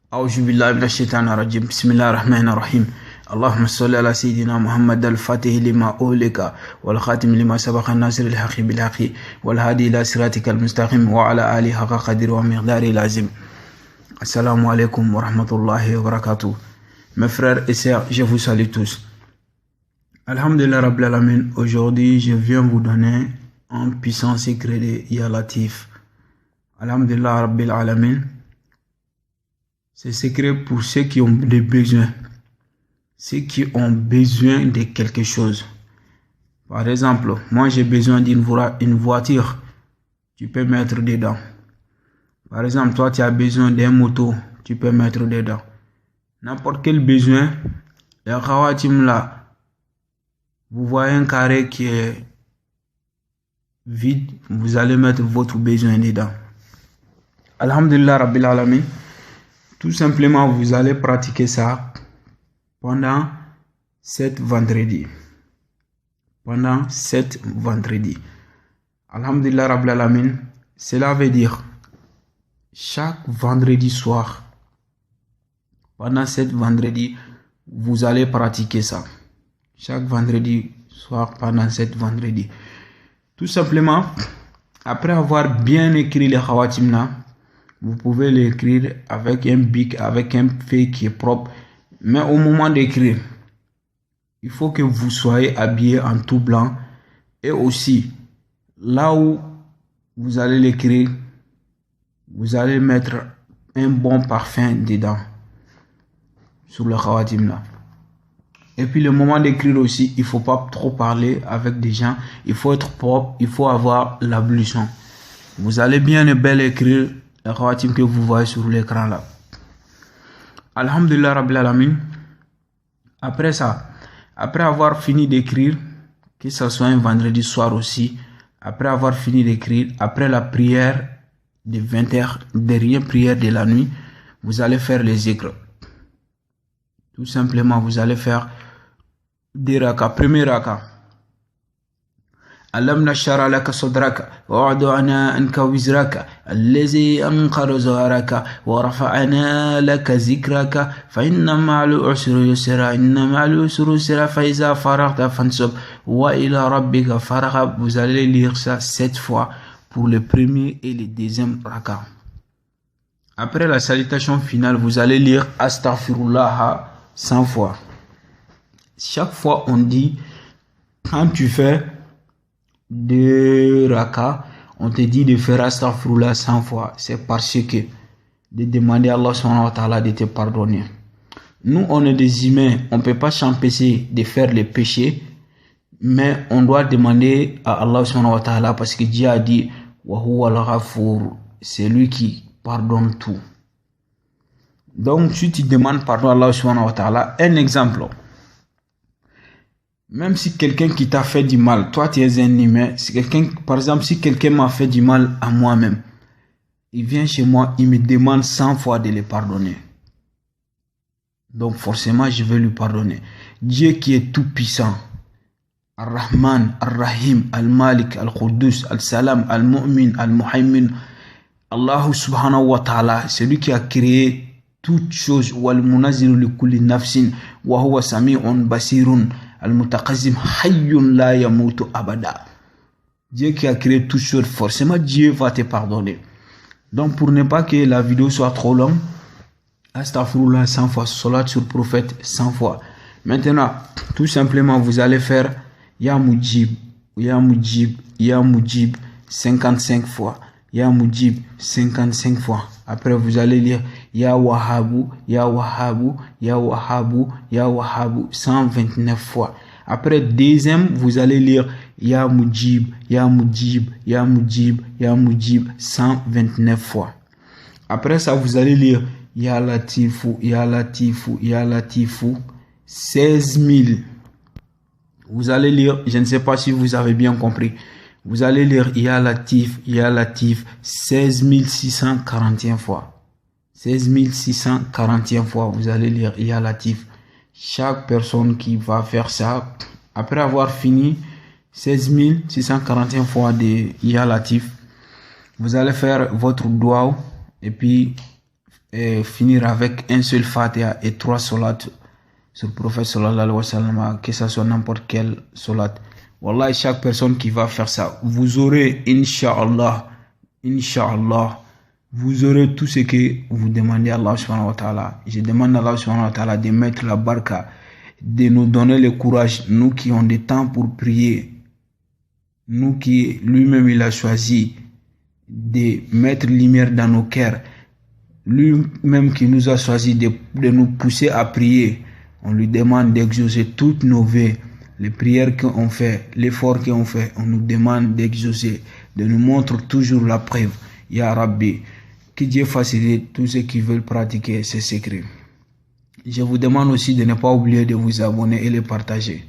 أعوذ بالله من الشيطان الرجيم بسم الله الرحمن الرحيم اللهم صل على سيدنا محمد الفاتح لما أغلق والخاتم لما سبق الناصر الحق بالحق والهادي إلى صراطك المستقيم وعلى آله حق قدر ومقداره العظيم. Assalamu alaikum wa rahmatullahi wa barakatuh. Mes frères et sœurs, je vous salue tous. Alhamdulillah Rabbil Alamin. Aujourd'hui, je viens vous donner un puissant secret de Ya Latif. Alhamdulillah Rabbil Alamin. C'est secret pour ceux qui ont des besoins. Ceux qui ont besoin de quelque chose. Par exemple, moi j'ai besoin d'une voiture. Tu peux mettre dedans. Par exemple, toi tu as besoin d'un moto. Tu peux mettre dedans. N'importe quel besoin. Le khawatim là. Vous voyez un carré qui est vide. Vous allez mettre votre besoin dedans. Alhamdulillah Rabbil Alamin. Tout simplement, vous allez pratiquer ça pendant 7 vendredis. Pendant 7 vendredis. Alhamdulillah Rabbil Alamin. Cela veut dire chaque vendredi soir, pendant 7 vendredis, vous allez pratiquer ça. Chaque vendredi soir, pendant 7 vendredis. Tout simplement, après avoir bien écrit les khawatimna, vous pouvez l'écrire avec un bic, avec un feuille qui est propre. Mais au moment d'écrire, il faut que vous soyez habillé en tout blanc. Et aussi, là où vous allez l'écrire, vous allez mettre un bon parfum dedans. Sur le khawatim. Et puis le moment d'écrire aussi, il ne faut pas trop parler avec des gens. Il faut être propre, il faut avoir l'ablution. Vous allez bien et bel écrire le khawatim que vous voyez sur l'écran là. Alhamdulillah Rabbil Alamin. Après ça, après avoir fini d'écrire, que ce soit un vendredi soir aussi, après avoir fini d'écrire, après la prière de 20h, dernière prière de la nuit, vous allez faire les zikr. Tout simplement, vous allez faire des rakas. Premier raka. ألم نشرح لك صدرك ووضعنا عنك وزرك الذي أنقض ظهرك ورفعنا لك ذكرك فإن مع العسر يسرا إن مع العسر يسرا فإذا فرغت فانصب وإلى ربك فارغب. Vous allez lire ça 7 fois pour le premier et le deuxième raka. Après la salutation finale, vous allez lire Astaghfirullah 100 fois. Chaque fois on dit, quand tu fais 2 rakas, on te dit de faire Astaghfirullah 100 fois. C'est parce que de demander à Allah subhanahu wa ta'ala de te pardonner. Nous on est des humains, on ne peut pas s'empêcher de faire les péchés, mais on doit demander à Allah subhanahu wa ta'ala parce que Dieu a dit wa huwa al-Ghafour, c'est lui qui pardonne tout. Donc si tu demandes pardon à Allah subhanahu wa ta'ala, un exemple. Même si quelqu'un qui t'a fait du mal, toi tu es un humain, si quelqu'un, par exemple, si quelqu'un m'a fait du mal à moi-même, il vient chez moi, il me demande 100 fois de le pardonner. Donc forcément, je vais lui pardonner. Dieu qui est tout puissant, Ar-Rahman, Ar-Rahim, Al-Malik, Al-Quddus, Al-Salam, Al-Mu'min, Al-Muhaymin, Allah subhanahu wa ta'ala, c'est lui qui a créé toutes choses. Wal-Munazzilu li kulli nafsin, wa huwa sami'un basirun. Al-Mutaqazzim hayyun la yamutu abada. Dieu qui a créé toutes choses, forcément Dieu va te pardonner. Donc pour ne pas que la vidéo soit trop longue, Astaghfirullah 100 fois, salat sur le prophète 100 fois. Maintenant, tout simplement, vous allez faire Ya Mujib, Ya Mujib, Ya Mujib 55 fois. Ya Mujib 55 fois. Après, vous allez lire Ya Wahabu, Ya Wahabu, Ya Wahabu, Ya Wahabu 129 fois. Après, deuxième, vous allez lire Ya Mujib, Ya Mujib, Ya Mujib, Ya Mujib 129 fois. Après ça, vous allez lire Ya Latifu, Ya Latifu, Ya Latifu 16 000. Vous allez lire, je ne sais pas si vous avez bien compris. Vous allez lire Ya Latif 16 641 fois. 16 641 fois, vous allez lire Ya Latif. Chaque personne qui va faire ça, après avoir fini 16 641 fois de Ya Latif, vous allez faire votre doigt et puis finir avec un seul Fatiha et 3 solat sur le prophète sallallahu alayhi wa sallam, que ce soit n'importe quel solat. Wallah, chaque personne qui va faire ça, vous aurez, Inch'Allah, vous aurez tout ce que vous demandez à Allah subhanahu wa ta'ala. Je demande à Allah subhanahu wa ta'ala de mettre la baraka, de nous donner le courage, nous qui avons des temps pour prier, nous qui lui-même il a choisi de mettre lumière dans nos cœurs, lui-même qui nous a choisi de nous pousser à prier. On lui demande d'exaucer toutes nos vœux, les prières qu'on fait, l'effort qu'on fait, on nous demande d'exaucer, de nous montrer toujours la preuve. Ya Rabbi, que Dieu facilite tous ceux qui veulent pratiquer ces secrets. Je vous demande aussi de ne pas oublier de vous abonner et les partager.